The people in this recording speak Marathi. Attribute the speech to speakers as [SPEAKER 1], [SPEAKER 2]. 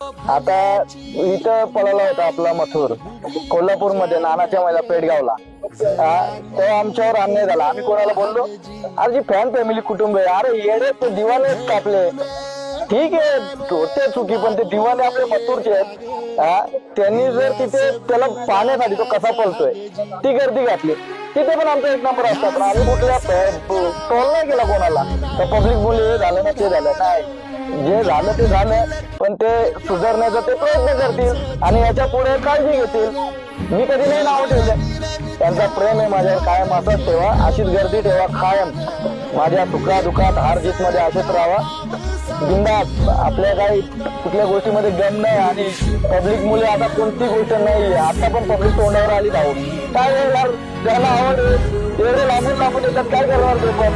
[SPEAKER 1] आता इथं पळाला होता आपला मथुर कोल्हापूरमध्ये नानाच्या महिला पेडगावला. तेव्हा आमच्यावर अन्याय झाला. आम्ही कोणाला बोललो, अरे जी फॅन फॅमिली कुटुंब आहे, अरे येडे ते दिवाने कापले. ठीक आहे होते चुकी, पण ते दिवाने आपले मथुरचे आहेत. त्यांनी जर तिथे त्याला पाहण्यासाठी तो कसा पळतोय ती गर्दी घातली, तिथे पण आमचा एक नंबर असतात. पण आम्ही कुठल्या टोल नाही केला कोणाला. तर पब्लिक बोलले हे झालं ना ते झालं नाही, जे झालं ते झालं, पण ते सुधारण्याचा ते प्रयत्न करतील आणि याच्या पुढे काळजी घेतील. मी कधी नाही नाव ठेवलं. त्यांचा प्रेम आहे माझ्यावर कायम असंच ठेवा, अशीच गर्दी ठेवा कायम. माझ्या सुखा दुखात हार जीत मध्ये असेच राहावा. बिंदास, आपल्या काही कुठल्या गोष्टीमध्ये गम नाही आणि पब्लिक मुले आता कोणती गोष्ट नाहीये. आता पण पब्लिक तोंडावर आली धावून. काय होणार, त्याला आवड एवढे लांबून येतात, काय करणार ते पण.